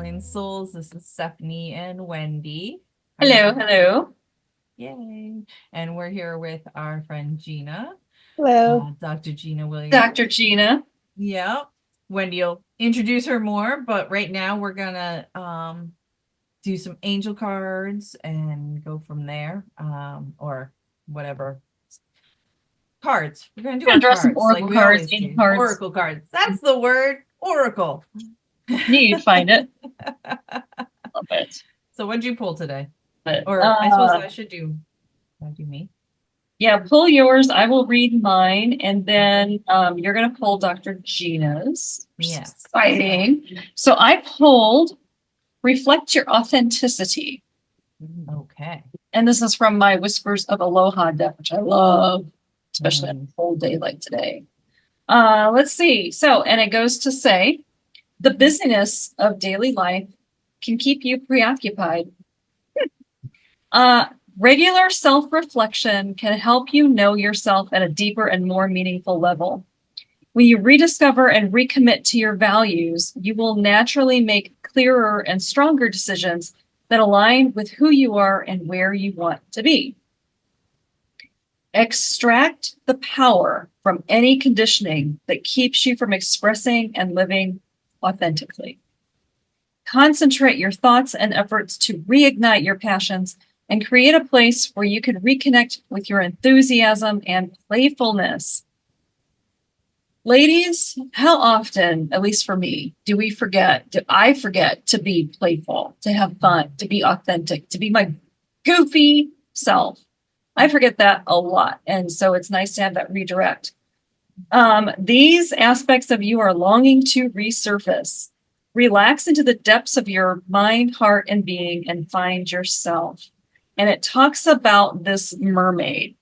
Counseling Souls. This is Stephanie and Wendy. Hello, hello. Yay. And we're here with our friend Gina, Hello. Dr. Gina Dr. Williams. Gina. Yep. Wendy will introduce her more, but right now we're gonna do some angel cards and go from there. Or whatever. Cards. We're gonna do We're our gonna draw some cards like oracle we cards, always angel do. cards. Oracle cards. That's the word. Oracle. Knew you'd find it. Love it. So what'd you pull today? But, Or I suppose I should do me. yeah, pull yours. I will read mine, and then you're gonna pull Dr. Gina's. Yes. Exciting. So I pulled Reflect Your Authenticity. Okay. And this is from my Whispers of Aloha deck, which I love, especially on a cold day like today. Let's see. So, and it goes to say, the busyness of daily life can keep you preoccupied. Regular self-reflection can help you know yourself at a deeper and more meaningful level. When you rediscover and recommit to your values, you will naturally make clearer and stronger decisions that align with who you are and where you want to be. Extract the power from any conditioning that keeps you from expressing and living authentically. Concentrate your thoughts and efforts to reignite your passions and create a place where you can reconnect with your enthusiasm and playfulness. Ladies, how often, at least for me, do I forget to be playful, to have fun, to be authentic, to be my goofy self? I forget that a lot. And so it's nice to have that redirect. These aspects of you are longing to resurface. Relax into the depths of your mind, heart, and being and find yourself. And it talks about this mermaid.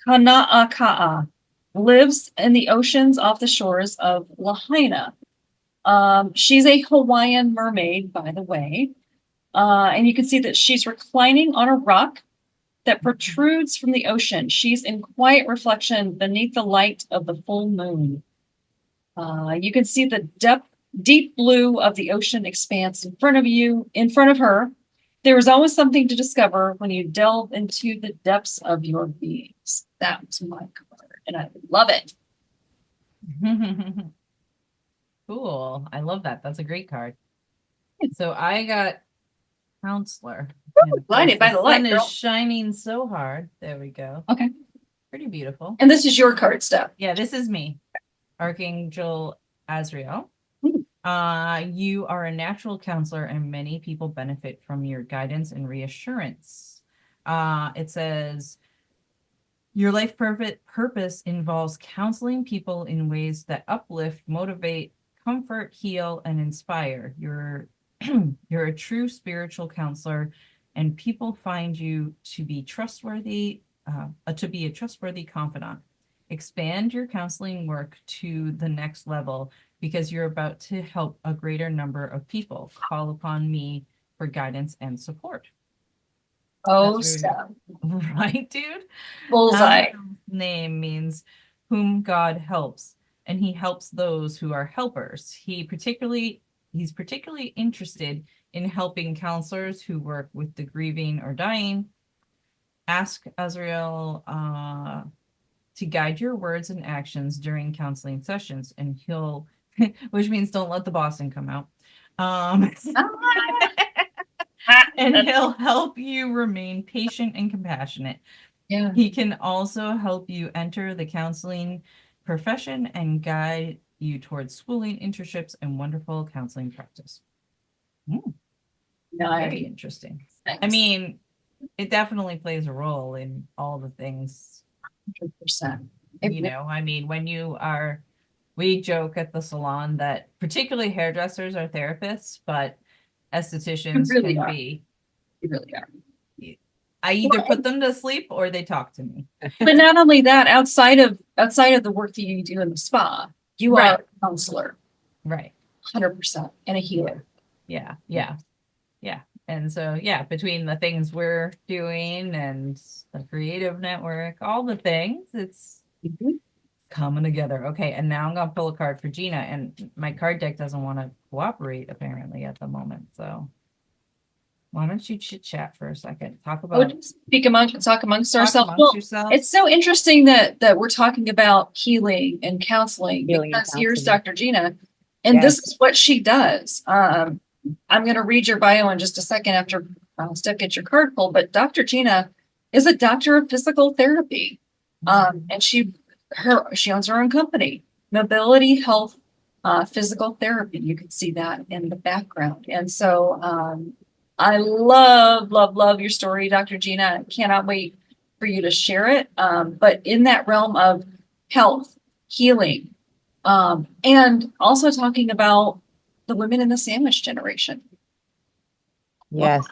Kana'aka'a lives in the oceans off the shores of Lahaina. She's a Hawaiian mermaid, by the way. And you can see that she's reclining on a rock that protrudes from the ocean. She's in quiet reflection beneath the light of the full moon. You can see the deep blue of the ocean expanse in front of her. There is always something to discover when you delve into the depths of your beings. That was my card, and I love it. Cool. I love that. That's a great card. So I got Counselor. Blinded by the light, sun girl. is shining so hard. There we go. Okay. Pretty beautiful. And this is your card stuff. Yeah, this is me. Archangel Azrael. You are a natural counselor and many people benefit from your guidance and reassurance. It says, your life purpose involves counseling people in ways that uplift, motivate, comfort, heal, and inspire. You're a true spiritual counselor, and people find you to be trustworthy, to be a trustworthy confidant. Expand your counseling work to the next level because you're about to help a greater number of people. Call upon me for guidance and support. Oh, stuff. Right, dude? Bullseye. Name means whom God helps, and he helps those who are helpers. He's particularly interested in helping counselors who work with the grieving or dying. Ask Azrael to guide your words and actions during counseling sessions, and he'll, which means don't let the Boston come out. And he'll help you remain patient and compassionate. Yeah. He can also help you enter the counseling profession and guide you towards schooling, internships, and wonderful counseling practice. Very interesting. Thanks. I mean, it definitely plays a role in all the things. 100%. I mean, we joke at the salon that particularly hairdressers are therapists, but estheticians really can are. be. You really are. I either put them to sleep or they talk to me. But not only that, outside of the work that you do in the spa, you Right. are a counselor. Right. 100%. And a healer. Yeah. And so, between the things we're doing and the creative network, all the things, it's coming together. Okay, and now I'm gonna pull a card for Gina, and my card deck doesn't want to cooperate apparently at the moment. So why don't you chit chat for a second? Talk about Talk amongst talk ourselves. amongst Well, yourselves. it's so interesting that we're talking about healing and counseling Healing and because here's counseling. Dr. Gina, and Yes. this is what she does. I'm going to read your bio in just a second after Steph gets your card pulled, but Dr. Gina is a doctor of physical therapy, and she owns her own company, Mobility Health Physical Therapy. You can see that in the background, and so I love your story, Dr. Gina. I cannot wait for you to share it. But in that realm of health, healing, and also talking about the women in the sandwich generation. Yes,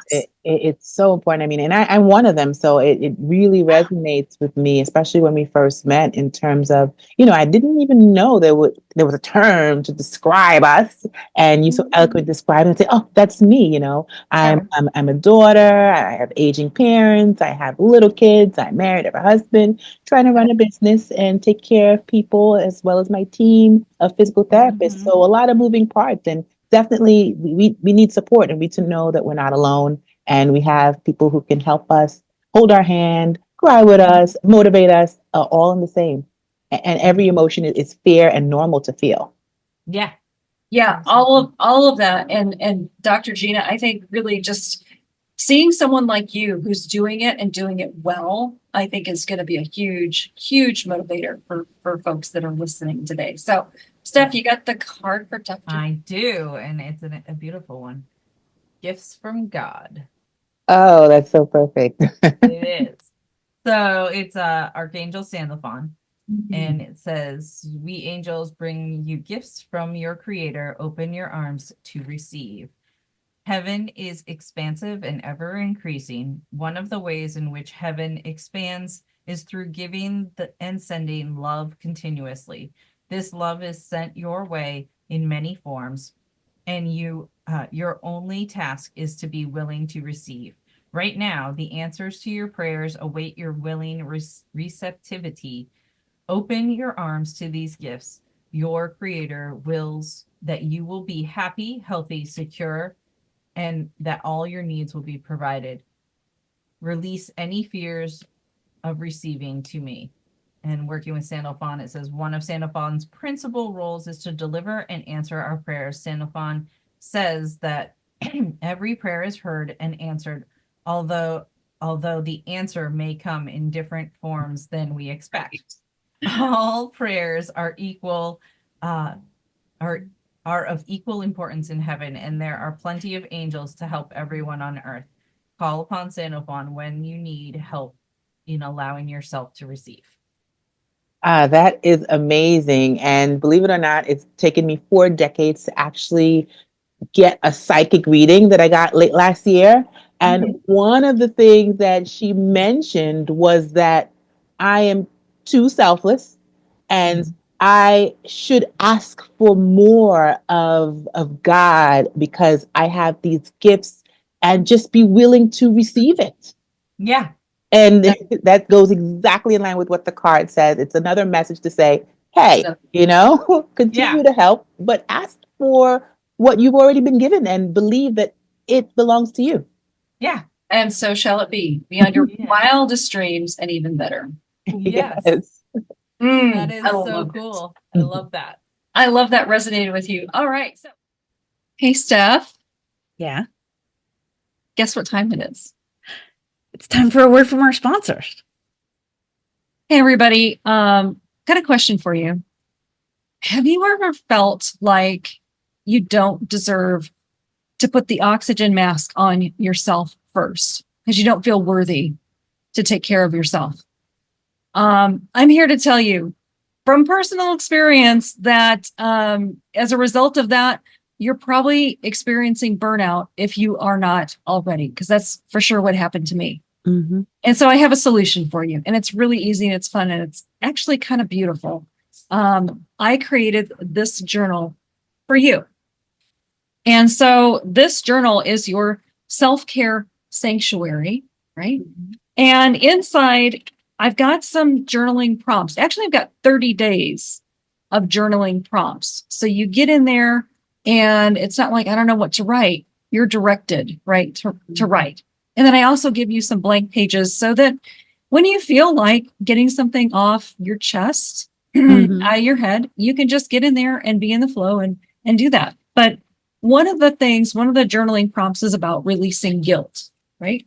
it's so important. I mean, and I'm one of them, so it really resonates with me, especially when we first met. In terms of, I didn't even know there was a term to describe us, and you so eloquently describe it and say, "Oh, that's me." I'm a daughter. I have aging parents. I have little kids. I'm married. I have a husband. Trying to run a business and take care of people as well as my team of physical therapists. So a lot of moving parts, and definitely we need support, and we need to know that we're not alone, and we have people who can help us, hold our hand, cry with us, motivate us, all in the same. And every emotion is fair and normal to feel. Yeah. Yeah, all of that. And Dr. Gina, I think really just seeing someone like you who's doing it and doing it well, I think is going to be a huge motivator for folks that are listening today. So Steph, you got the card for Dr. I do, and it's a beautiful one. Gifts from God. Oh, that's so perfect. It is. So it's Archangel Sandalphon, and it says, "We angels bring you gifts from your Creator. Open your arms to receive." Heaven is expansive and ever increasing. One of the ways in which heaven expands is through giving and sending love continuously. This love is sent your way in many forms, and your only task is to be willing to receive. Right now, the answers to your prayers await your willing receptivity. Open your arms to these gifts. Your Creator wills that you will be happy, healthy, secure, and that all your needs will be provided. Release any fears of receiving to me. And working with Sandalphon, it says one of Sandalphon's principal roles is to deliver and answer our prayers. Sandalphon says that every prayer is heard and answered, although the answer may come in different forms than we expect. All prayers are equal, are of equal importance in heaven, and there are plenty of angels to help everyone on earth. Call upon Sandalphon when you need help in allowing yourself to receive. That is amazing. And believe it or not, it's taken me 4 decades to actually get a psychic reading that I got late last year. And one of the things that she mentioned was that I am too selfless, and I should ask for more of God because I have these gifts, and just be willing to receive it. Yeah. And that goes exactly in line with what the card says. It's another message to say, hey, continue to help, but ask for what you've already been given and believe that it belongs to you. Yeah. And so shall it be, beyond your wildest dreams and even better. Yes. That is so cool. I love that. I love that resonated with you. All right. So, hey, Steph. Yeah. Guess what time it is? It's time for a word from our sponsors. Hey, everybody. Got a question for you. Have you ever felt like you don't deserve to put the oxygen mask on yourself first because you don't feel worthy to take care of yourself? I'm here to tell you from personal experience that as a result of that, you're probably experiencing burnout if you are not already, because that's for sure what happened to me. And so I have a solution for you, and it's really easy and it's fun and it's actually kind of beautiful. I created this journal for you. And so this journal is your self-care sanctuary, right? And inside I've got some journaling prompts. Actually, I've got 30 days of journaling prompts. So you get in there and it's not like, I don't know what to write. You're directed, right, to write. And then I also give you some blank pages so that when you feel like getting something off your chest, out of your head, you can just get in there and be in the flow and do that. But one of the journaling prompts is about releasing guilt, right?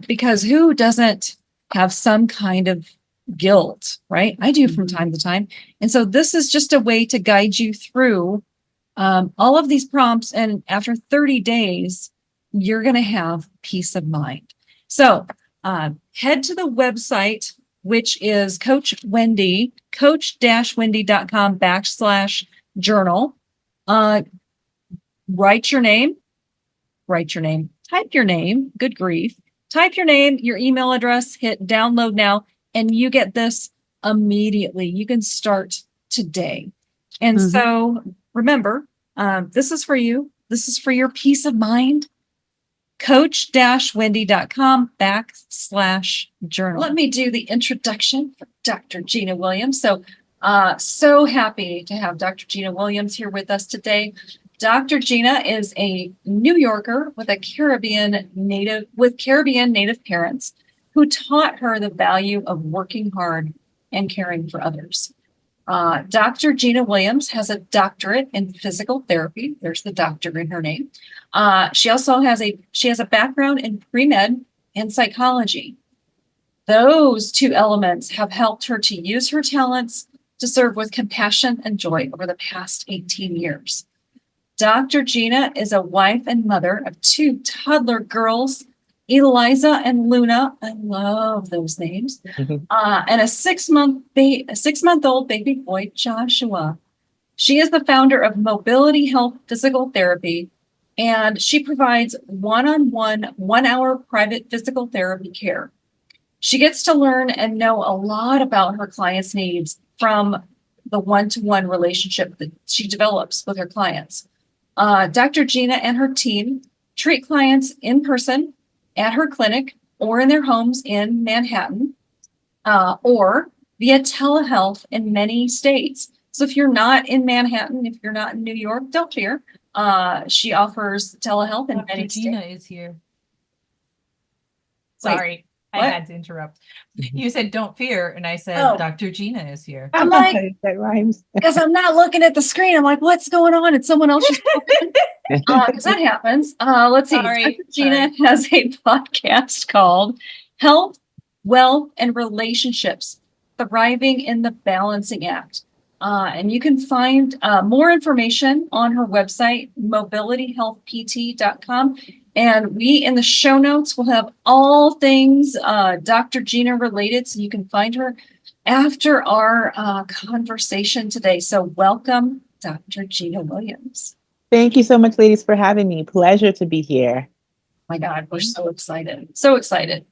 Because who doesn't have some kind of guilt, right? I do from time to time. And so this is just a way to guide you through all of these prompts. And after 30 days, you're going to have peace of mind. So head to the website, which is coach-wendy.com/journal. Write your name, type your name, good grief, type your name, your email address, hit download now, and you get this immediately. You can start today. And so remember, this is for you. This is for your peace of mind. coach-wendy.com/journal. Let me do the introduction for Dr. Gina Williams. So happy to have Dr. Gina Williams here with us today. Dr. Gina is a New Yorker with Caribbean native parents who taught her the value of working hard and caring for others. Dr. Gina Williams has a doctorate in physical therapy. There's the doctor in her name. She also has a background in pre-med and psychology. Those two elements have helped her to use her talents to serve with compassion and joy over the past 18 years. Dr. Gina is a wife and mother of two toddler girls, Eliza and Luna. I love those names. And a 6-month-old baby boy, Joshua. She is the founder of Mobility Health Physical Therapy, and she provides one-on-one, 1-hour private physical therapy care. She gets to learn and know a lot about her clients' needs from the one-to-one relationship that she develops with her clients. Dr. Gina and her team treat clients in person at her clinic or in their homes in Manhattan, or via telehealth in many states. So if you're not in Manhattan, if you're not in New York, don't fear. She offers telehealth in many states. Gina is here. Sorry, I had to interrupt. You said don't fear, and I said Dr. Gina is here. I'm like, that rhymes. because I'm not looking at the screen. I'm like, what's going on? It's someone else. Because that happens. Let's see. Sorry. Dr. Gina has a podcast called Health, Wealth, and Relationships, Thriving in the Balancing Act. And you can find more information on her website, mobilityhealthpt.com. And we, in the show notes, will have all things Dr. Gina related, so you can find her after our conversation today. So welcome, Dr. Gina Williams. Thank you so much, ladies, for having me. Pleasure to be here. My God, we're so excited. So excited.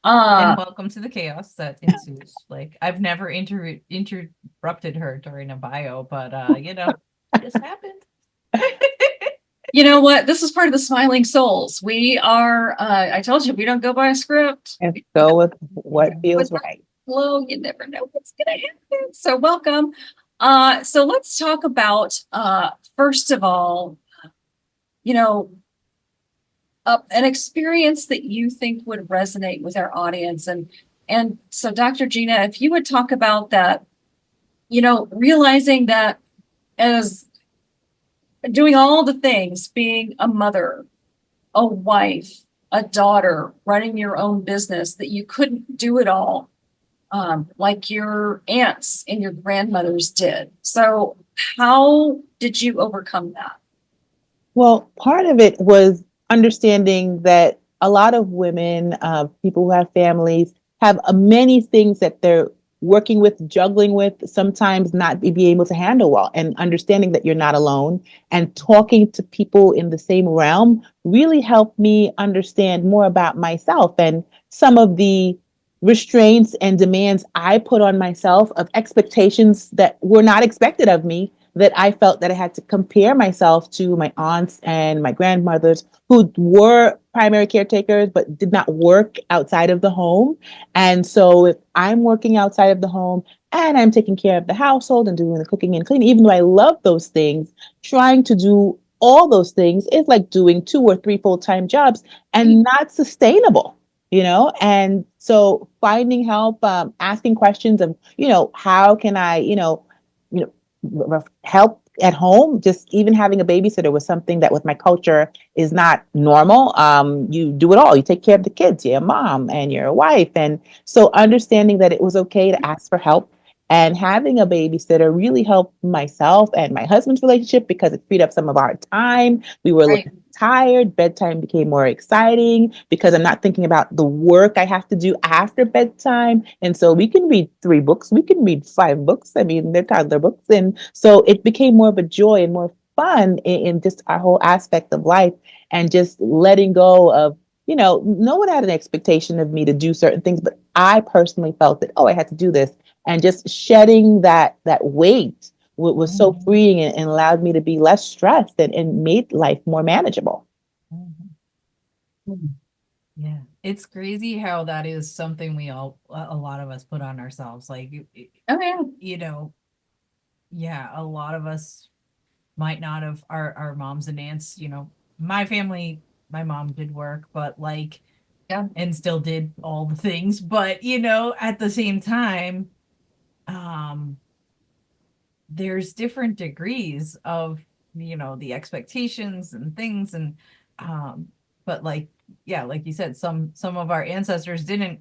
And welcome to the chaos that ensues. Like, I've never interrupted her during a bio, but it just happened. You know what? This is part of the Smiling Souls. We are, I told you, we don't go by a script. Let's go with what feels right. Flow, you never know what's going to happen. So welcome. So let's talk about, first of all, an experience that you think would resonate with our audience. And so Dr. Gina, if you would talk about that, realizing that as doing all the things, being a mother, a wife, a daughter, running your own business, that you couldn't do it all like your aunts and your grandmothers did. So how did you overcome that? Well, part of it was understanding that a lot of women, people who have families, have many things that they're working with, juggling with, sometimes not be able to handle well, and understanding that you're not alone and talking to people in the same realm really helped me understand more about myself and some of the restraints and demands I put on myself, of expectations that were not expected of me, that I felt that I had to compare myself to my aunts and my grandmothers who were primary caretakers but did not work outside of the home. And so if I'm working outside of the home and I'm taking care of the household and doing the cooking and cleaning, even though I love those things, trying to do all those things is like doing 2 or 3 full-time jobs and not sustainable, And so finding help, asking questions of, how can I, help at home. Just even having a babysitter was something that with my culture is not normal. You do it all. You take care of the kids. You're a mom and you're a wife. And so understanding that it was okay to ask for help and having a babysitter really helped myself and my husband's relationship because it freed up some of our time. We were Right. looking tired. Bedtime became more exciting because I'm not thinking about the work I have to do after bedtime. And so we can read 3 books. We can read 5 books. I mean, they're toddler books. And so it became more of a joy and more fun in just our whole aspect of life and just letting go of, no one had an expectation of me to do certain things, but I personally felt that, oh, I had to do this. And just shedding that weight was so freeing and allowed me to be less stressed and made life more manageable. Yeah, it's crazy how that is something a lot of us put on ourselves. Like, Oh, yeah. Yeah, a lot of us might not have our moms and aunts, my family, my mom did work, but like, Yeah. and still did all the things, but at the same time, there's different degrees of, the expectations and things. And, but like, yeah, like you said, some of our ancestors didn't,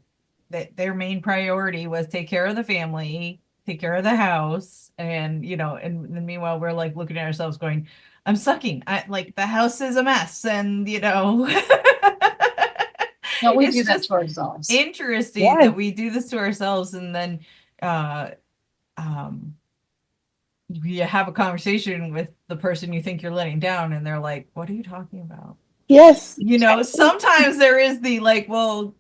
that their main priority was take care of the family, take care of the house. And, and meanwhile, we're like looking at ourselves going, I'm sucking. Like the house is a mess. And, No, we do it's that just to ourselves. interesting Yeah. that we do this to ourselves. And then, um, you have a conversation with the person you think you're letting down, and they're like, what are you talking about? Yes. Sometimes there is the like, well,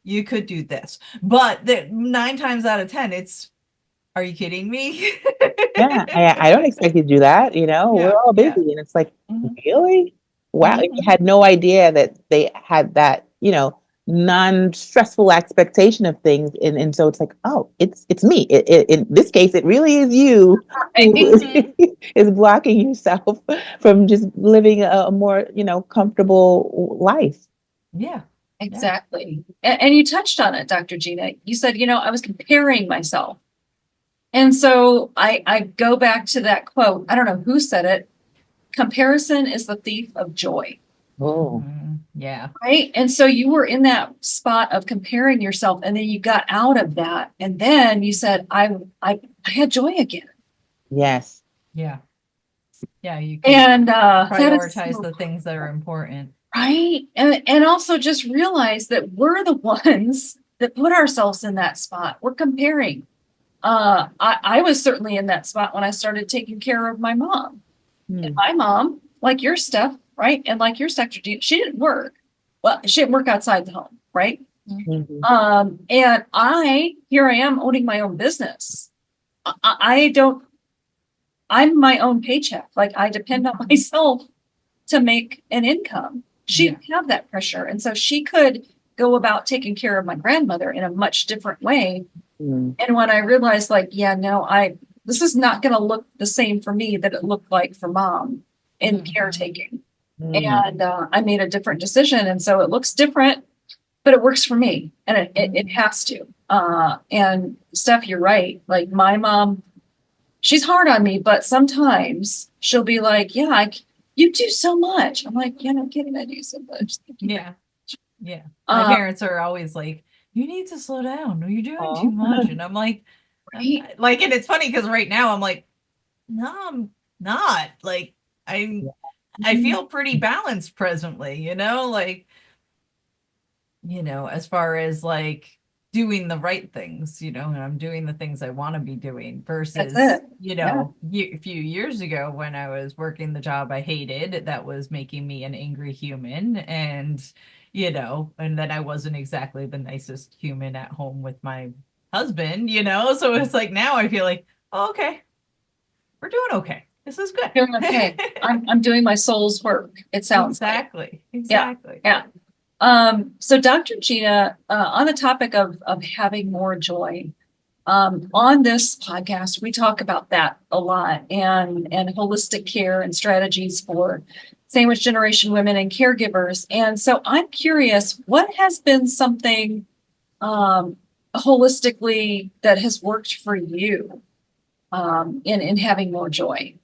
you could do this, but 9 times out of 10, it's, are you kidding me? Yeah. I don't expect you to do that. We're all busy. Yeah. And it's like, Mhm. really? Wow. You Mhm. had no idea that they had that, non-stressful expectation of things. And so it's like, oh, it's me. In this case, it really is you who Mhm. is blocking yourself from just living a more, comfortable life. Yeah. Exactly. And you touched on it, Dr. Gina. You said, I was comparing myself. And so I go back to that quote. I don't know who said it. Comparison is the thief of joy. Oh, Yeah. Right. And so you were in that spot of comparing yourself, and then you got out of that. And then you said, I had joy again. yes. Yeah. Yeah. You can And that is prioritize so the things that are important. right. And also just realize that we're the ones that put ourselves in that spot. We're comparing. I was certainly in that spot when I started taking care of my mom. And my mom, like your Steph, right? And like your Dr. G, she didn't work. Well, she didn't work outside the home, right? Mhm. And here I am owning my own business. I'm my own paycheck. Like I depend on myself to make an income. She didn't have that pressure. And so she could go about taking care of my grandmother in a much different way. Mm. And when I realized, like, yeah, no, this is not going to look the same for me that it looked like for mom in caretaking. And I made a different decision. And so it looks different, but it works for me. And it has to. And Steph, you're right. Like my mom, she's hard on me, but sometimes she'll be like, yeah, you do so much. I'm like, yeah, no kidding. I do so much. Yeah. Yeah. My parents are always like, you need to slow down. You're doing too much. And I'm like, Right. like, and it's funny because right now I'm like, no, I'm not. Like, I feel pretty balanced presently, like, as far as like doing the right things, and I'm doing the things I want to be doing versus, That's it. Yeah. a few years ago when I was working the job I hated, that was making me an angry human. And, and then I wasn't exactly the nicest human at home with my husband, so it's like now I feel like, oh, okay. we're doing okay. This is good. Doing okay. I'm doing my soul's work. It sounds like. Exactly. Yeah. So Dr. Gina, on the topic of having more joy, on this podcast, we talk about that a lot and holistic care and strategies for sandwich generation women and caregivers. And so I'm curious, what has been something holistically that has worked for you in having more joy?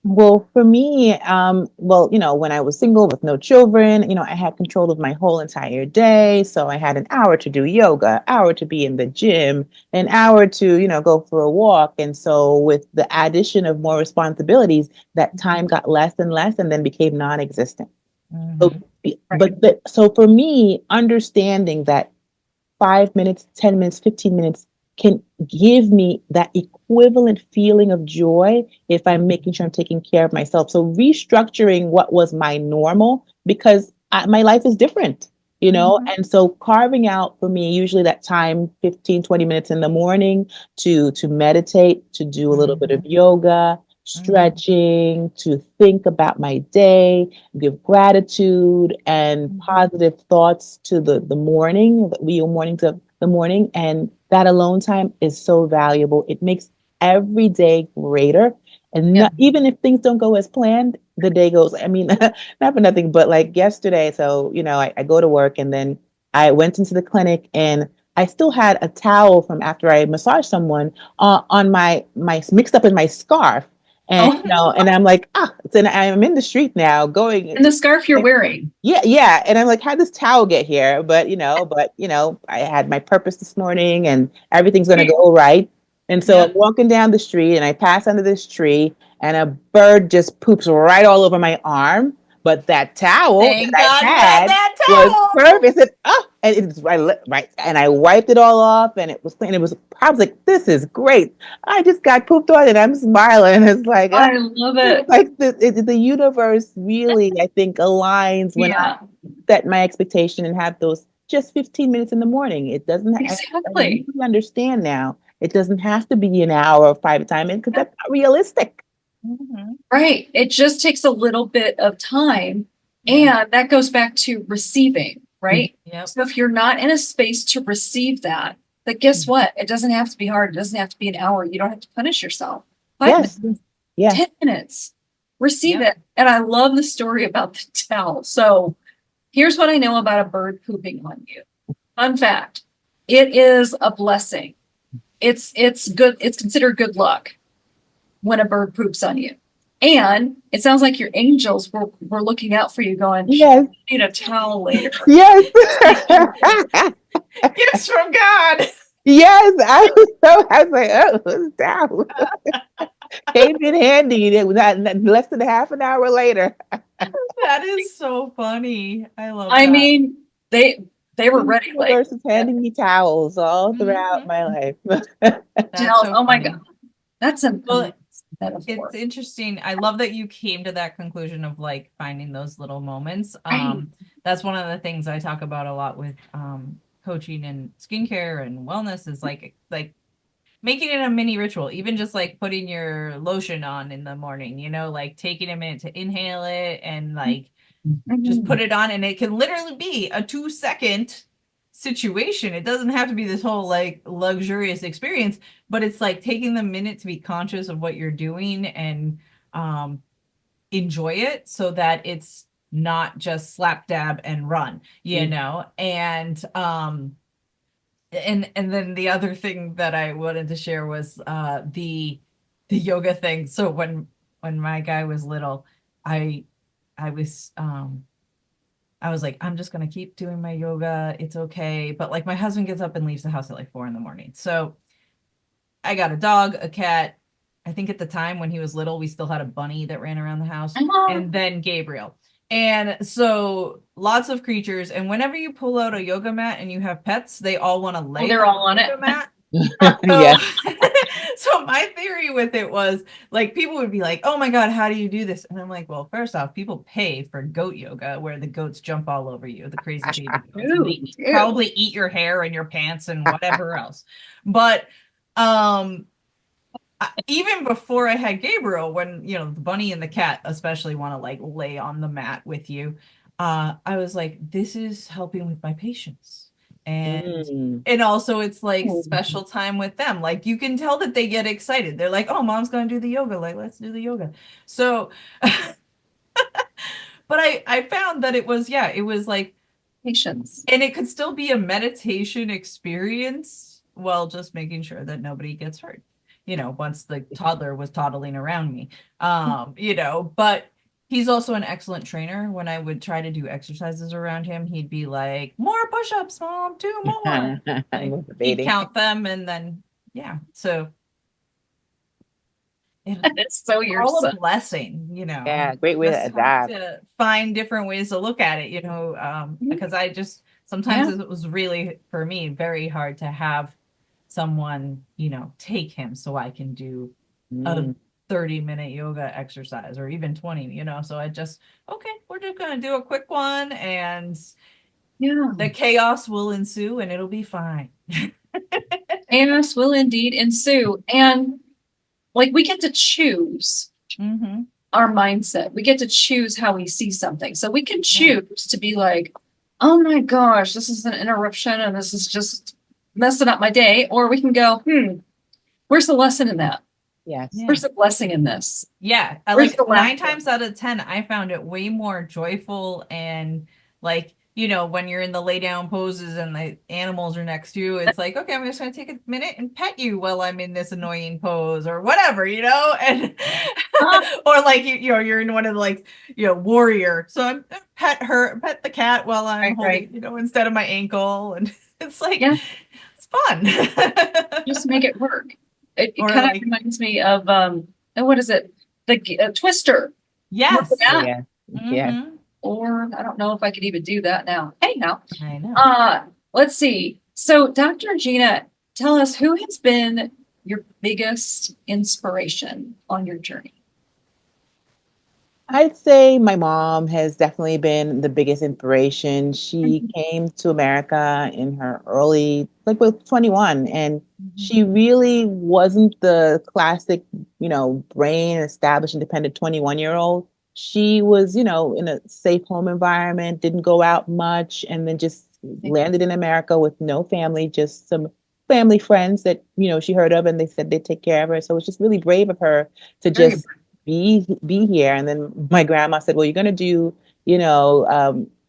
Well, for me, when I was single with no children, I had control of my whole entire day. So I had an hour to do yoga, an hour to be in the gym, an hour to, go for a walk. And so with the addition of more responsibilities, that time got less and less and then became non-existent. So, so for me, understanding that 5 minutes, 10 minutes, 15 minutes can give me that equivalent feeling of joy if I'm making sure I'm taking care of myself. So restructuring what was my normal, because my life is different, and so carving out for me usually that time, 15, 20 minutes in the morning to meditate, to do a little bit of yoga, stretching, to think about my day, give gratitude and positive thoughts to the morning, to the morning. And that alone time is so valuable. It makes every day greater. And even if things don't go as planned, the day goes, I mean, not for nothing, but like yesterday. So, I go to work and then I went into the clinic and I still had a towel from after I massaged someone on my mixed up in my scarf. And, and I'm like, then I'm in the street now going. And the scarf you're wearing. Yeah. And I'm like, how'd this towel get here? But, I had my purpose this morning and everything's going to go right. And so I'm walking down the street and I pass under this tree and a bird just poops right all over my arm. But that towel Thank that God I had that was towel. perfect. I said, and it's right. And I wiped it all off and it was clean. I was like, this is great. I just got pooped on and I'm smiling. It's like, I love it. Like the universe really, I think, aligns when I set my expectation and have those just 15 minutes in the morning. It doesn't exactly. I understand now. It doesn't have to be an hour of private time because that's not realistic. Right. It just takes a little bit of time. And that goes back to receiving, right? So if you're not in a space to receive that, but guess what? It doesn't have to be hard. It doesn't have to be an hour. You don't have to punish yourself. 5 minutes, 10 minutes, receive it. And I love the story about the towel. So here's what I know about a bird pooping on you. Fun fact. It is a blessing. It's good. It's considered good luck when a bird poops on you. And it sounds like your angels were looking out for you going, you need a towel later. Yes. Gifts from God. Yes. I was like, oh, it's down. Came in handy. It was not less than half an hour later. That is so funny. I love that. I mean, they were ready. The universe is handing me towels all throughout my life. Towels. So oh my funny. God. That's a it's interesting. I love that you came to that conclusion of like finding those little moments. That's one of the things I talk about a lot with coaching and skincare and wellness is like making it a mini ritual, even just like putting your lotion on in the morning, like taking a minute to inhale it and like just put it on, and it can literally be a 2-second situation. It doesn't have to be this whole like luxurious experience, but it's like taking the minute to be conscious of what you're doing and enjoy it so that it's not just slap dab and run, and then the other thing that I wanted to share was the yoga thing. So when my guy was little, I was like, I'm just going to keep doing my yoga. It's okay. But like my husband gets up and leaves the house at like 4 a.m. So I got a dog, a cat. I think at the time when he was little, we still had a bunny that ran around the house and then Gabriel. And so lots of creatures. And whenever you pull out a yoga mat and you have pets, they all want to lay they're all on it. Mat. So my theory with it was like people would be like, oh my God, how do you do this? And I'm like, well, first off, people pay for goat yoga where the goats jump all over you, the crazy baby goats. They probably eat your hair and your pants and whatever else. But even before I had Gabriel, when the bunny and the cat especially want to like lay on the mat with you, I was like, this is helping with my patience. And Mm. also it's like Oh. special time with them. Like you can tell that they get excited. They're like, oh, mom's gonna do the yoga. Like, let's do the yoga. So but I found that it was like, Patience. and it could still be a meditation experience while just making sure that nobody gets hurt. Once the toddler was toddling around me. But he's also an excellent trainer. When I would try to do exercises around him, he'd be like, more push-ups, mom, 2 more. Like, he'd Motivating. count them and then so It's so your all a son. blessing, Yeah, great way to just have adapt. to find different ways to look at it, because I just sometimes Yeah. it was really for me very hard to have someone, take him so I can do a Mm. 30-minute yoga exercise or even 20, so I just okay, we're just gonna do a quick one and Yeah. the chaos will ensue and it'll be fine. Chaos will indeed ensue. And like we get to choose Mm-hmm. our mindset. We get to choose how we see something. So we can choose to be like, oh my gosh, this is an interruption and this is just messing up my day. Or we can go, where's the lesson in that? Yes. Yeah. Where's the blessing in this? Yeah, Where's like the 9 laughter? times out of 10, I found it way more joyful and like, when you're in the lay down poses and the animals are next to you, it's like, okay, I'm just gonna take a minute and pet you while I'm in this annoying pose or whatever, and or like you're in one of the like, warrior. So I'm pet the cat while I'm Right. holding, instead of my ankle, and it's like Yeah. it's fun. Just make it work. It Or kind of like, reminds me of what is it? The Twister. Remember yes. Oh, that? yeah. Yeah. Mm-hmm. Or I don't know if I could even do that now. Hey, now. I know. Let's see. So, Dr. Gina, tell us who has been your biggest inspiration on your journey? I'd say my mom has definitely been the biggest inspiration. She came to America in her early, like with 21, and she really wasn't the classic, brain established independent 21-year-old. She was, in a safe home environment, didn't go out much, and then just landed in America with no family, just some family friends that, she heard of, and they said they'd take care of her. So it was just really brave of her to Very just be here. And then my grandma said, well, you're going to do,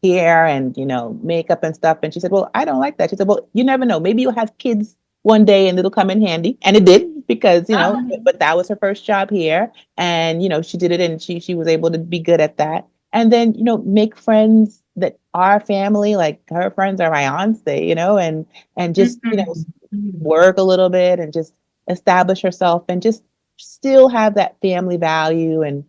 hair and, makeup and stuff. And she said, well, I don't like that. She said, well, you never know. Maybe you'll have kids one day and it'll come in handy. And it did because, but that was her first job here. And, she did it and she was able to be good at that. And then, make friends that are family, like her friends are my aunts, and just, work a little bit and just establish herself and just still have that family value and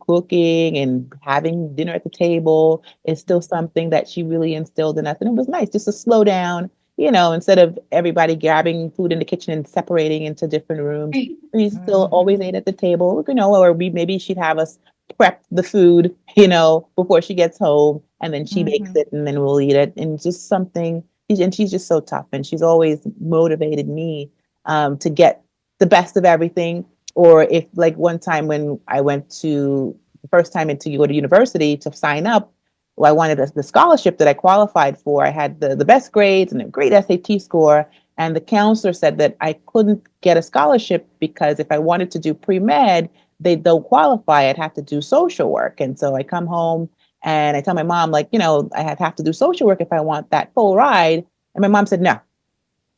cooking and having dinner at the table is still something that she really instilled in us, and it was nice just to slow down, instead of everybody grabbing food in the kitchen and separating into different rooms. We still always ate at the table, or maybe she'd have us prep the food, before she gets home, and then she makes it and then we'll eat it. And just something, and she's just so tough, and she's always motivated me to get the best of everything. Or if like one time when I went to the first time into go to university to sign up, well, I wanted the scholarship that I qualified for. I had the best grades and a great SAT score. And the counselor said that I couldn't get a scholarship because if I wanted to do pre-med, they don't qualify. I'd have to do social work. And so I come home and I tell my mom, like, I have to do social work if I want that full ride. And my mom said, no,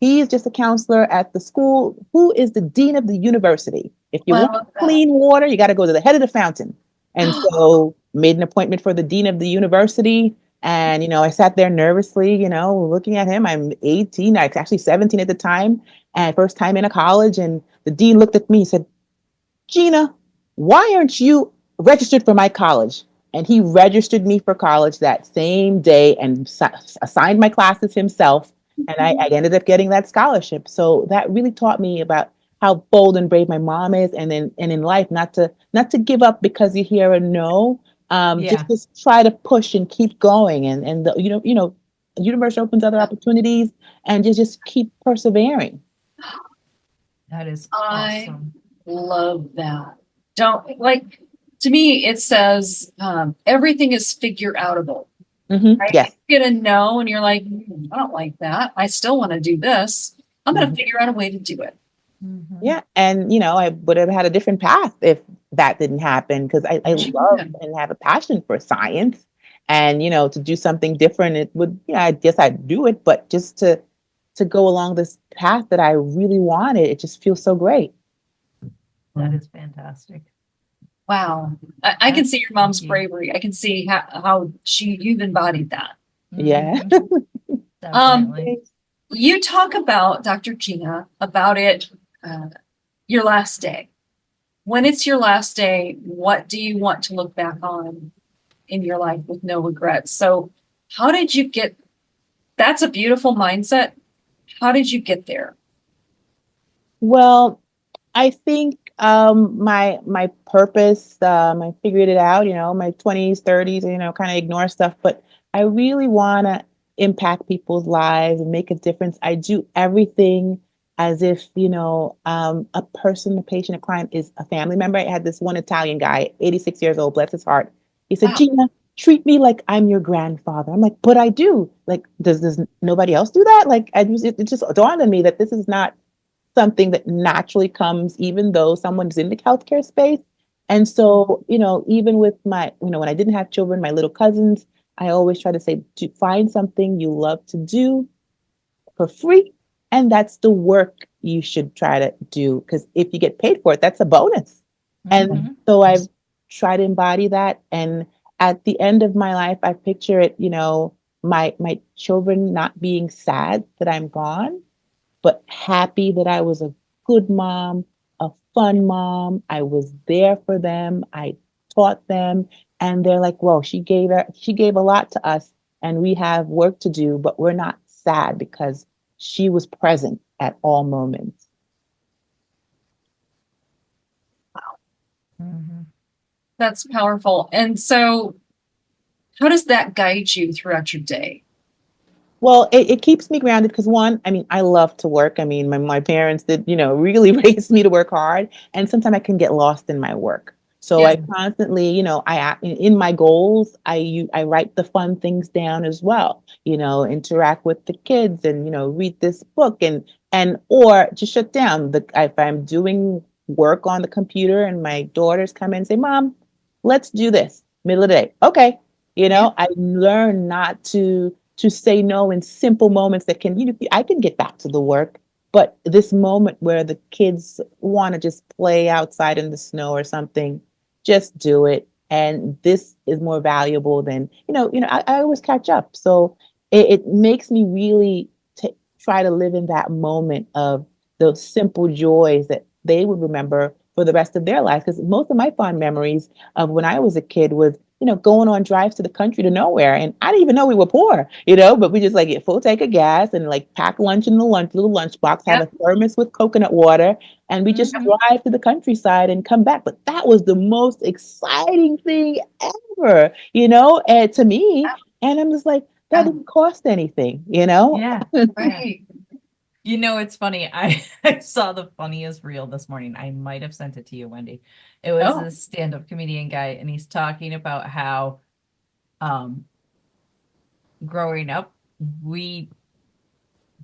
he's just a counselor at the school. Who is the dean of the university? If you want clean water, you got to go to the head of the fountain. And so made an appointment for the dean of the university. And, I sat there nervously, looking at him. I'm 18, I was actually 17 at the time, and first time in a college. And the dean looked at me and said, Gina, why aren't you registered for my college? And he registered me for college that same day and assigned my classes himself. And I ended up getting that scholarship. So that really taught me about how bold and brave my mom is, and in life, not to give up because you hear a no. Just try to push and keep going, and the universe opens other opportunities, and just keep persevering. That is awesome. Love that. Don't like, to me, it says everything is figure outable. Right? Yes. You get a no and you're like, I don't like that. I still want to do this. I'm going to Mhm. figure out a way to do it. Mhm. Yeah. And, I would have had a different path if that didn't happen because I love Yeah. and have a passion for science. And, to do something different, it would, I guess I'd do it, but just to go along this path that I really wanted, it just feels so great. That is fantastic. Wow. I can That's see your mom's lucky. bravery. I can see how you've embodied that. Yeah. Mhm. Definitely. You talk about, Dr. Gina, about it, your last day. When it's your last day, what do you want to look back on in your life with no regrets? So, how did you get? That's a beautiful mindset. How did you get there? Well, I think my purpose, I figured it out, my 20s, 30s, kind of ignore stuff, but I really want to impact people's lives and make a difference. I do everything as if, a person, a patient, a client is a family member. I had this one Italian guy, 86 years old, bless his heart. He said, Wow. Gina, treat me like I'm your grandfather. I'm like, but I do. Like, does nobody else do that? Like, it just dawned on me that this is not something that naturally comes even though someone's in the healthcare space. And so, even with my, when I didn't have children, my little cousins, I always try to say, to find something you love to do for free. And that's the work you should try to do. Because if you get paid for it, that's a bonus. And Mhm. so I've tried to embody that. And at the end of my life, I picture it, my children not being sad that I'm gone, but happy that I was a good mom, a fun mom. I was there for them. I taught them, and they're like, "Whoa, she gave a lot to us, and we have work to do, but we're not sad because she was present at all moments." Mhm. That's powerful. And so, how does that guide you throughout your day? Well, it keeps me grounded because one, I mean, I love to work. I mean, my parents did, really raise me to work hard. And sometimes I can get lost in my work. So Yes. I constantly, in my goals, I write the fun things down as well, interact with the kids and, read this book or just shut down if I'm doing work on the computer and my daughters come in and say, Mom, let's do this middle of the day. Okay. Yeah. I learn not to say no in simple moments that can, I can get back to the work, but this moment where the kids want to just play outside in the snow or something, just do it. And this is more valuable than, I always catch up. So it makes me really try to live in that moment of those simple joys that they would remember for the rest of their lives. Because most of my fond memories of when I was a kid was, going on drives to the country to nowhere. And I didn't even know we were poor, but we just like get full tank of gas and like pack lunch in the little lunch box, have Yep. a thermos with coconut water, and we just Mhm. drive to the countryside and come back. But that was the most exciting thing ever, and to me. And I'm just like, that didn't cost anything, Yeah. Right. It's funny. I saw the funniest reel this morning. I might have sent it to you, Wendy. It was Oh. this stand-up comedian guy, and he's talking about how um growing up, we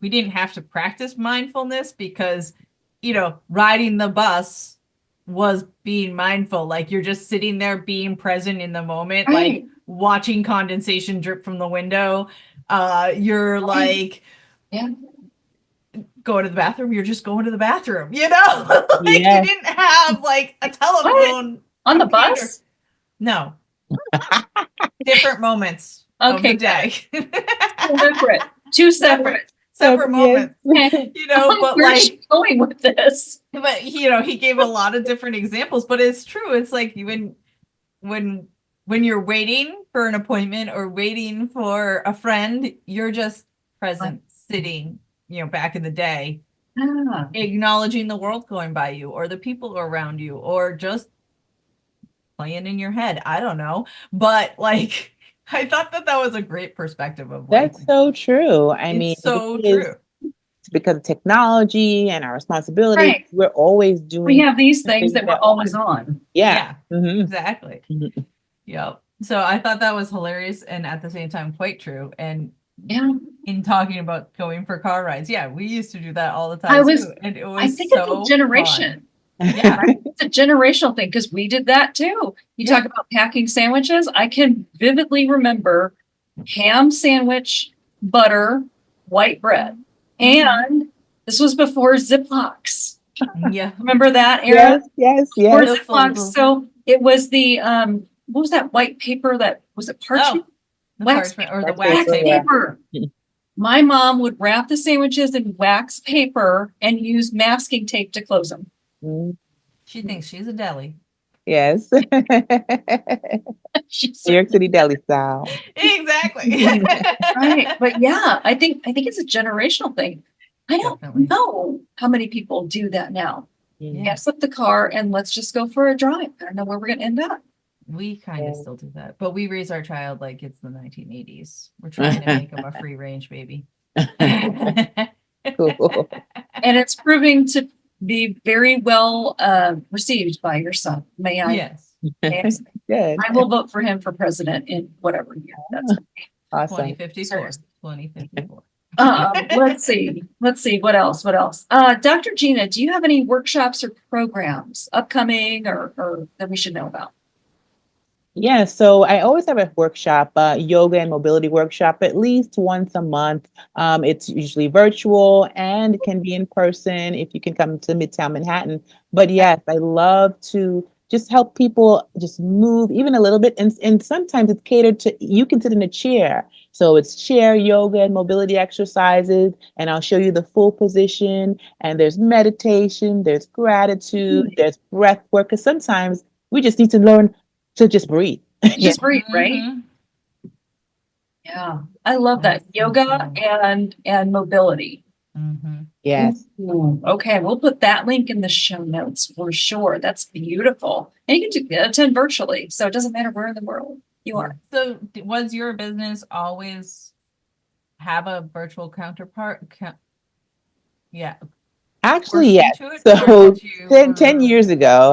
didn't have to practice mindfulness because, riding the bus was being mindful. Like you're just sitting there being present in the moment, like Right. watching condensation drip from the window. You're like Yeah. going to the bathroom, you're just going to the bathroom, like you Yes. didn't have like a What? telephone On the computer. bus? No, different moments of Okay, the day. separate. Two separate. Separate moments, Okay. but Where's she like, going with this? but he gave a lot of different examples, but it's true. It's like when when you're waiting for an appointment or waiting for a friend, you're just present, sitting, back in the day, Ah, acknowledging the world going by you or the people around you or just playing in your head. I don't know. But like, I thought that was a great perspective of life. That's so true. I mean, It's so because true. because of technology and our responsibilities, Right. we're always doing. We have these things that things we're always on. Yeah. Mhm. Exactly. Mhm. Yep. So I thought that was hilarious and at the same time quite true. And Yeah. in talking about going for car rides, yeah, we used to do that all the I time was- too. And it I was think it's so a generation. fun. Yeah. It's a generational thing because we did that too. You Yeah. talk about packing sandwiches. I can vividly remember ham sandwich, butter, white bread. And this was before Ziplocs. Yeah. Remember that era? Yes, Or yes. The Ziplocs. foldable. So it was the what was that white paper that was it parchment? Oh, the Wax parchment or the Wax wax paper, paper. yeah. My mom would wrap the sandwiches in wax paper and use masking tape to close them. Mm, She thinks she's a deli. yes. New She's York City deli style. Exactly. right. But yeah, I think it's a generational thing. I don't Definitely. know how many people do that now. Mm. Gas up the car and let's just go for a drive. I don't know where we're gonna end up. We kind of Yeah. still do that, but we raise our child like it's the 1980s. We're trying to make him a free range baby. Cool. And it's proving to be very well received by your son. May I? Yes. may I say. Good. I will vote for him for president in whatever year. That's Awesome. 2054. 2054. let's see. What else? Dr. Gina, do you have any workshops or programs upcoming or that we should know about? Yeah, so I always have a workshop, yoga and mobility workshop, at least once a month. It's usually virtual and it can be in person if you can come to Midtown Manhattan. But yes, I love to just help people just move even a little bit. And sometimes it's catered to, you can sit in a chair. So it's chair yoga and mobility exercises, and I'll show you the full position. And there's meditation, there's gratitude, there's breath work. Because sometimes we just need to learn to just breathe. Just breathe, right? Mhm. Yeah, I love that That's yoga awesome. and mobility. Mhm. Yes. Ooh, okay, we'll put that link in the show notes for sure. That's beautiful, and you can attend virtually, so it doesn't matter where in the world you are. So was your business always have a virtual counterpart? Yeah. Actually, yes. Into it, or So did you 10 years ago,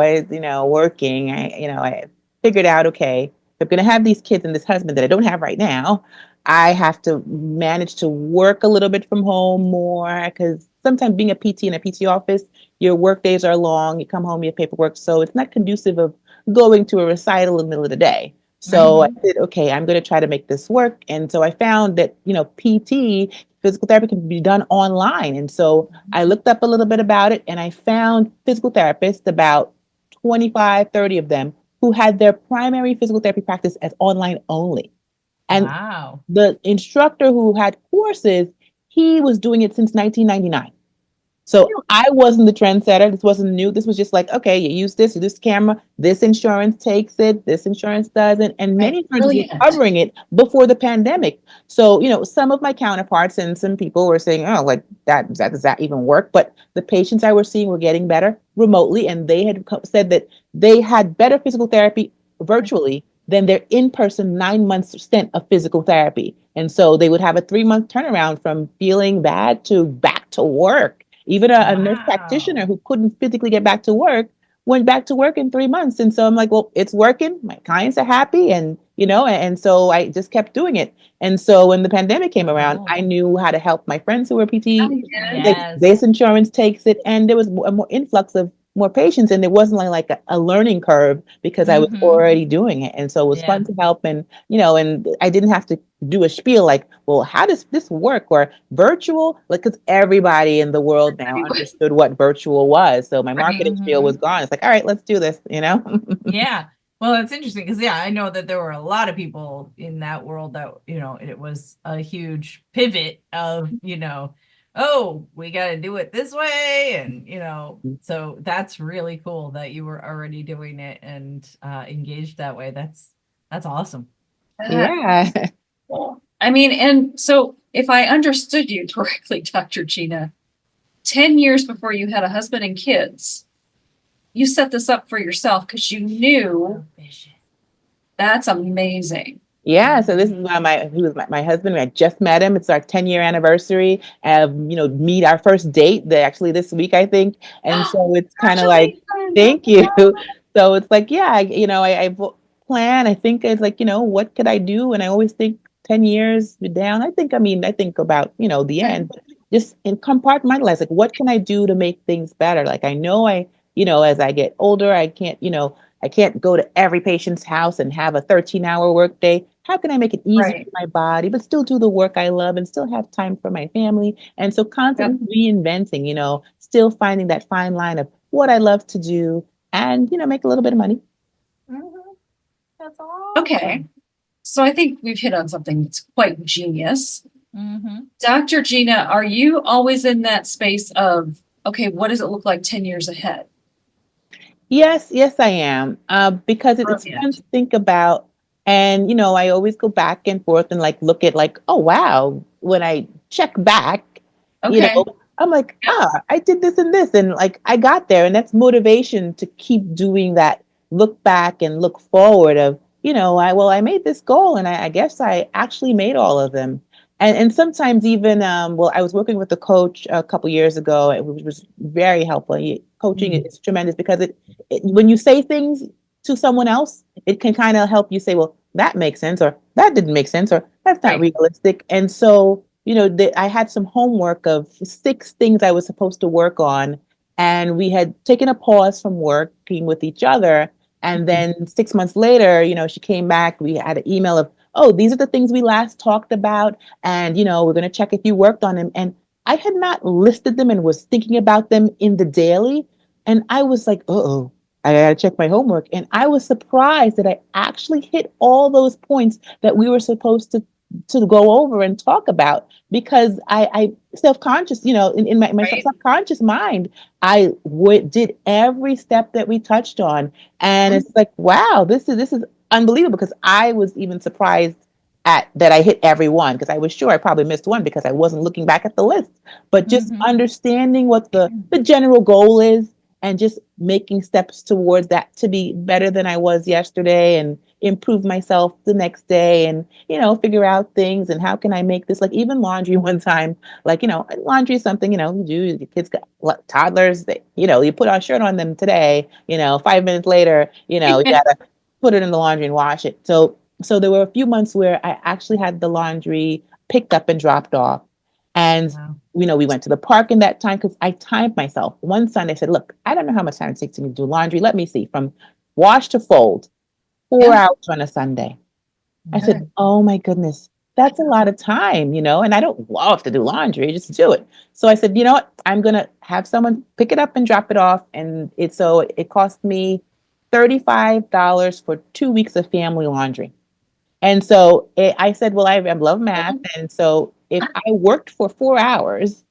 working, I figured out, okay, if I'm going to have these kids and this husband that I don't have right now, I have to manage to work a little bit from home more because sometimes being a PT in a PT office, your work days are long. You come home, you have paperwork. So it's not conducive of going to a recital in the middle of the day. So I said, okay, I'm going to try to make this work. And so I found that, PT, physical therapy can be done online. And so I looked up a little bit about it and I found physical therapists, about 25, 30 of them, who had their primary physical therapy practice as online only. And Wow. the instructor who had courses, he was doing it since 1999. So I wasn't the trendsetter. This wasn't new. This was just like, okay, you use this camera, this insurance takes it, this insurance doesn't. And many insurances were Brilliant. covering it before the pandemic. So, some of my counterparts and some people were saying, oh, like does that even work? But the patients I was seeing were getting better remotely. And they had said that they had better physical therapy virtually than their in-person 9 months stint of physical therapy. And so they would have a 3-month turnaround from feeling bad to back to work. Even a nurse practitioner who couldn't physically get back to work went back to work in 3 months. And so I'm like, well, it's working. My clients are happy. And so I just kept doing it. And so when the pandemic came around, I knew how to help my friends who were PT. Like, Yes. this insurance takes it. And there was a more influx of more patients. And there wasn't like a learning curve because I was already doing it. And so it was fun to help. And, and I didn't have to do a spiel like, well, how does this work? Or virtual? Like, because everybody in the world now understood what virtual was. So my marketing spiel was gone. It's like, all right, let's do this, Yeah. Well, it's interesting because, I know that there were a lot of people in that world that, it was a huge pivot of, oh, we got to do it this way. And, so that's really cool that you were already doing it and engaged that way. That's awesome. Yeah. I mean, and so if I understood you correctly, Dr. Gina, 10 years before you had a husband and kids, you set this up for yourself because you knew that's amazing. Yeah, so this is why my husband. I just met him. It's our 10-year anniversary. Meet our first date. Actually this week, I think. And so it's kind of like, Congratulations. thank you. So it's like, yeah, plan. I think it's like, what could I do? And I always think 10 years down. I think about, the end. But just in compartmentalize, like, what can I do to make things better? Like, I know as I get older, I can't go to every patient's house and have a 13-hour workday. How can I make it easy Right. for my body, but still do the work I love and still have time for my family? And so constantly reinventing, still finding that fine line of what I love to do and, make a little bit of money. That's awesome. Okay. So I think we've hit on something that's quite genius. Mm-hmm. Dr. Gina, are you always in that space of, okay, what does it look like 10 years ahead? Yes, yes, I am. Because it's fun Brilliant. to think about. And, I always go back and forth and like look at like, oh, wow, when I check back, Okay. I'm like, I did this and this. And like, I got there. And that's motivation to keep doing that. Look back and look forward of, I made this goal and I guess I actually made all of them. And sometimes even, I was working with a coach a couple years ago, which was very helpful. Coaching is tremendous because when you say things to someone else, it can kind of help you say, well, that makes sense, or that didn't make sense, or that's not Right. realistic. And so, I had some homework of 6 things I was supposed to work on. And we had taken a pause from working with each other. And then 6 months later, she came back. We had an email of, oh, these are the things we last talked about. And, we're going to check if you worked on them. And I had not listed them and was thinking about them in the daily. And I was like, uh-oh, I gotta check my homework. And I was surprised that I actually hit all those points that we were supposed to go over and talk about because I self-conscious, in my Right. subconscious mind, did every step that we touched on. And it's like, wow, this is unbelievable because I was even surprised at that I hit every one because I was sure I probably missed one because I wasn't looking back at the list. But just understanding what the general goal is and just making steps towards that to be better than I was yesterday and improve myself the next day and, figure out things and how can I make this like even laundry one time, like, laundry is something, you do, the kids got toddlers, you put a shirt on them today, 5 minutes later, you gotta put it in the laundry and wash it. So there were a few months where I actually had the laundry picked up and dropped off. And Wow. we went to the park in that time because I timed myself. One Sunday, I said, look, I don't know how much time it takes me to do laundry. Let me see. From wash to fold, 4 hours on a Sunday. I said, oh my goodness, that's a lot of time, and I don't love to do laundry, just do it. So I said, you know what? I'm going to have someone pick it up and drop it off. And it cost me $35 for 2 weeks of family laundry. And so I said, well, I love math. And so if I worked for 4 hours,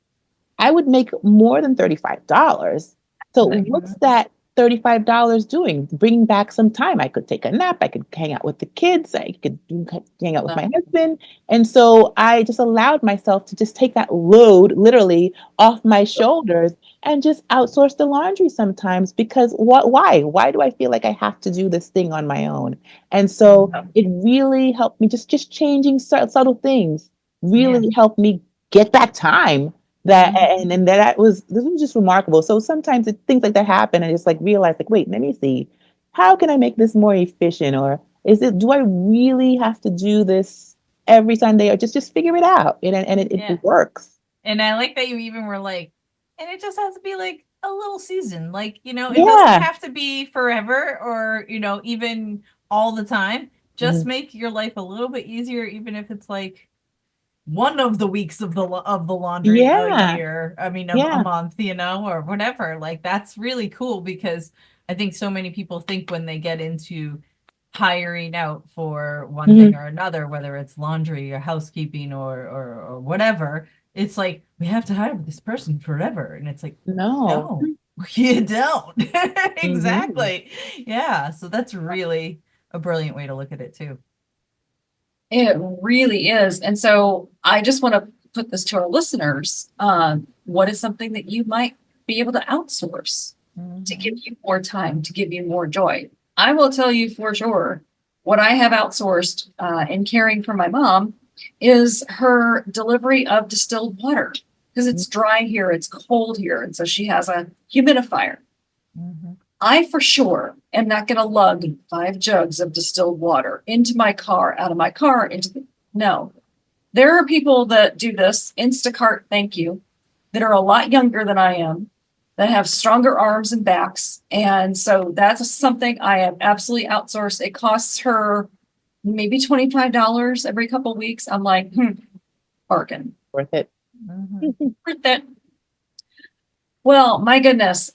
I would make more than $35. So what's that $35 doing? Bringing back some time. I could take a nap. I could hang out with the kids. I could hang out with my husband. And so I just allowed myself to just take that load literally off my shoulders and just outsource the laundry sometimes because why? Why do I feel like I have to do this thing on my own? And so it really helped me just changing subtle things really helped me get back time this was just remarkable. So sometimes things like that happen and just like realize like, wait, let me see, how can I make this more efficient? Or do I really have to do this every Sunday or just figure it out? And it works. And I like that you even were like, and it just has to be like a little season. Like, it doesn't Yeah. have to be forever or, even all the time. Just make your life a little bit easier, even if it's like one of the weeks of the laundry a year. I mean, a month, or whatever. Like that's really cool because I think so many people think when they get into hiring out for one thing or another, whether it's laundry or housekeeping or whatever, it's like we have to hire this person forever, and it's like No. you don't. Exactly. Yeah. So that's really a brilliant way to look at it too. It really is. And so I just want to put this to our listeners. What is something that you might be able to outsource to give you more time, to give you more joy? I will tell you for sure, what I have outsourced in caring for my mom is her delivery of distilled water because it's dry here, it's cold here, and so she has a humidifier. Mhm. I for sure am not going to lug 5 jugs of distilled water into my car, out of my car, no. There are people that do this, Instacart, thank you, that are a lot younger than I am, that have stronger arms and backs. And so that's something I have absolutely outsourced. It costs her maybe $25 every couple of weeks. I'm like, bargain. Worth it. Mhm. Worth it. Well, my goodness.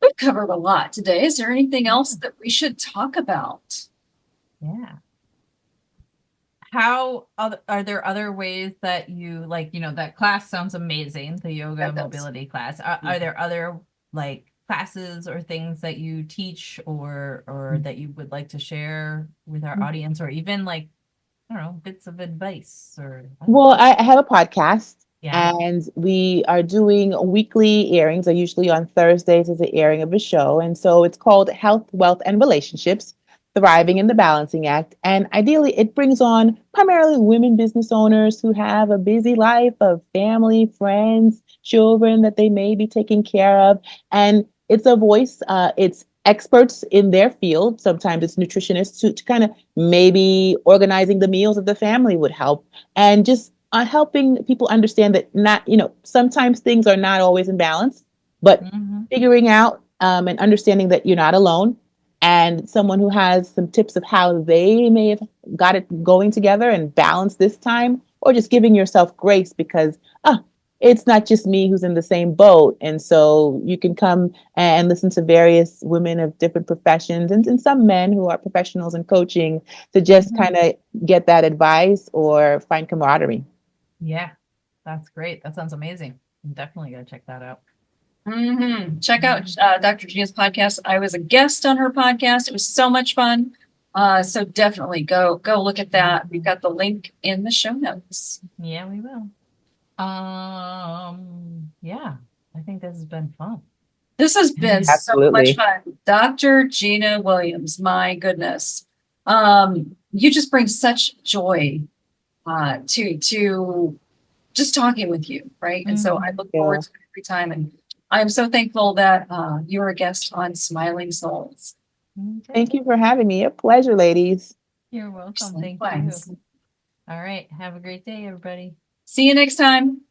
We've covered a lot today. Is there anything else that we should talk about? Yeah. Are there other ways that you like, that class sounds amazing, the yoga That does. mobility class. Are there other like classes or things that you teach or that you would like to share with our audience, or even like, I don't know, bits of advice or Well, I have a podcast. yeah. And we are doing weekly airings, or usually on Thursdays is the airing of a show. And so it's called Health, Wealth, and Relationships, Thriving in the Balancing Act. And ideally, it brings on primarily women business owners who have a busy life of family, friends, children that they may be taking care of. And it's a voice, it's experts in their field. Sometimes it's nutritionists to kind of maybe organizing the meals of the family would help. And just helping people understand that not, sometimes things are not always in balance, but Mhm. figuring out and understanding that you're not alone, and someone who has some tips of how they may have got it going together and balance this time, or just giving yourself grace because it's not just me who's in the same boat. And so you can come and listen to various women of different professions and some men who are professionals in coaching to just Mhm. kind of get that advice or find camaraderie. Yeah, that's great. That sounds amazing. I'm definitely gonna check that out. Check out Dr. Gina's podcast. I was a guest on her podcast. It was so much fun. So definitely go look at that. We've got the link in the show notes. Yeah, we will. Yeah, I think this has been fun. This has been so much Absolutely. fun. Dr. Gina Williams, my goodness. You just bring such joy to just talking with you, right? And so I look forward to it every time. And I'm so thankful that you're a guest on Smiling Souls. Okay. Thank you for having me. A pleasure, ladies. You're welcome. Excellent. Thank Thanks. you. All right. Have a great day, everybody. See you next time.